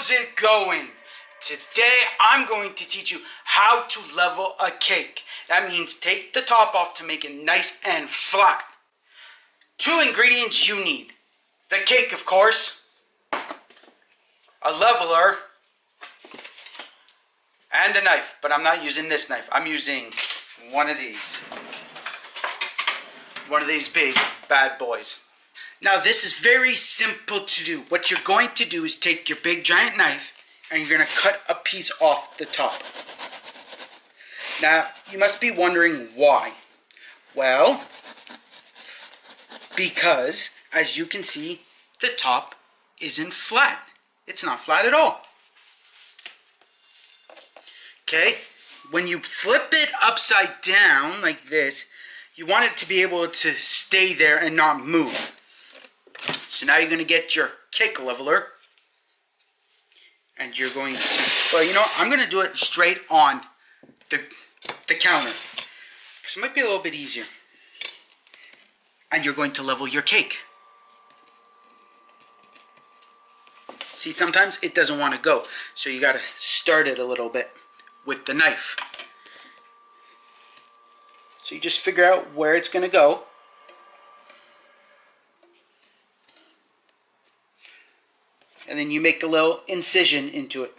How's it going? Today I'm going to teach you how to level a cake. That means take the top off to make it nice and flat. 2 ingredients you need. The cake, of course, a leveler, and a knife. But I'm not using this knife. I'm using one of these. One of these big bad boys. Now this is very simple to do. What you're going to do is take your big giant knife and you're going to cut a piece off the top. Now you must be wondering why. Well, because as you can see, the top isn't flat. It's not flat at all. Okay, when you flip it upside down like this, you want it to be able to stay there and not move. So now you're going to get your cake leveler and you're going to, well, you know what? I'm going to do it straight on the counter because it might be a little bit easier. And you're going to level your cake. See, sometimes it doesn't want to go, so you got to start it a little bit with the knife. So you just figure out where it's going to go. And then you make a little incision into it.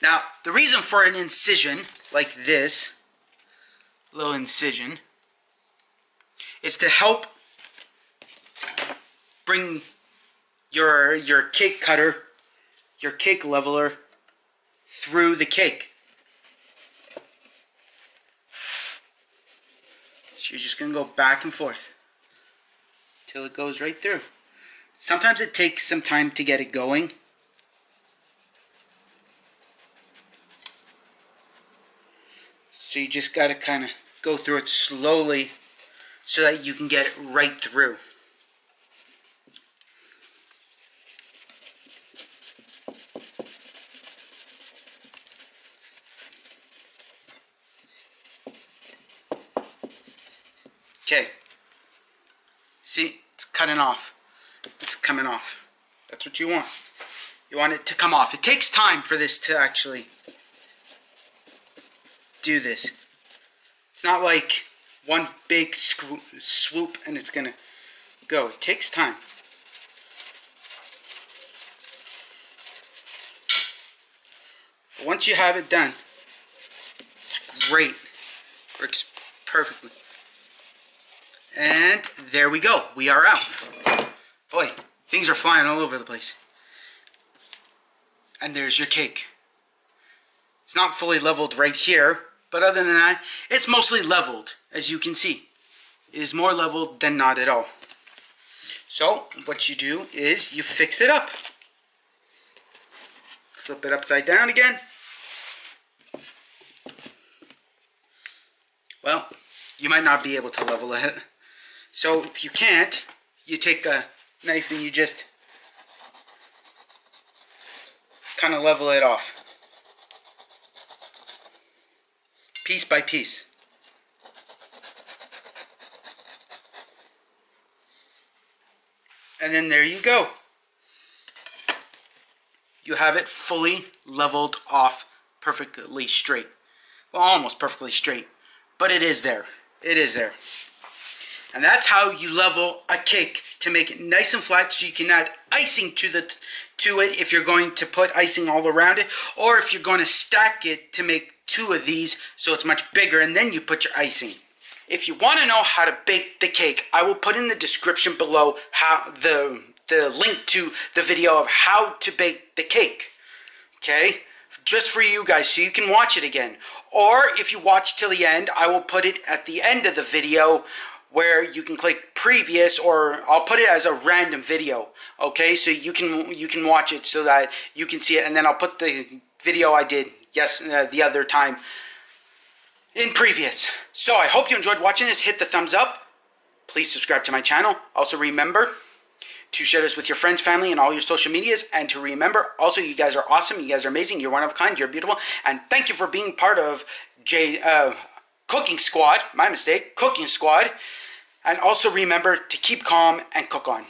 Now, the reason for an incision like this, little incision, is to help bring your cake cutter, your cake leveler through the cake. So you're just going to go back and forth till it goes right through. Sometimes it takes some time to get it going. So you just got to kind of go through it slowly so that you can get it right through. Okay, see, it's cutting off. It's coming off. That's what you want. You want it to come off. It takes time for this to actually do this. It's not like one big swoop and it's gonna go. It takes time. But once you have it done, it's great. Works perfectly. And there we go. We are out. Boy, things are flying all over the place. And there's your cake. It's not fully leveled right here, but other than that, it's mostly leveled, as you can see. It is more leveled than not at all. So, what you do is you fix it up. Flip it upside down again. Well, you might not be able to level it. So if you can't, you take a knife and you just kind of level it off. Piece by piece. And then there you go. You have it fully leveled off, perfectly straight. Well, almost perfectly straight. But it is there. It is there. And that's how you level a cake, to make it nice and flat so you can add icing to it if you're going to put icing all around it, or if you're going to stack it to make 2 of these so it's much bigger and then you put your icing. If you want to know how to bake the cake, I will put in the description below how the link to the video of how to bake the cake. Okay? Just for you guys so you can watch it again. Or if you watch till the end, I will put it at the end of the video where you can click previous, or I'll put it as a random video, okay? So you can watch it so that you can see it, and then I'll put the video I did the other time in previous. So I hope you enjoyed watching this. Hit the thumbs up. Please subscribe to my channel. Also remember to share this with your friends, family, and all your social medias, and to remember also, you guys are awesome, you guys are amazing, you're one of a kind, you're beautiful, and thank you for being part of cooking squad. My mistake, cooking squad. And also remember to keep calm and cook on.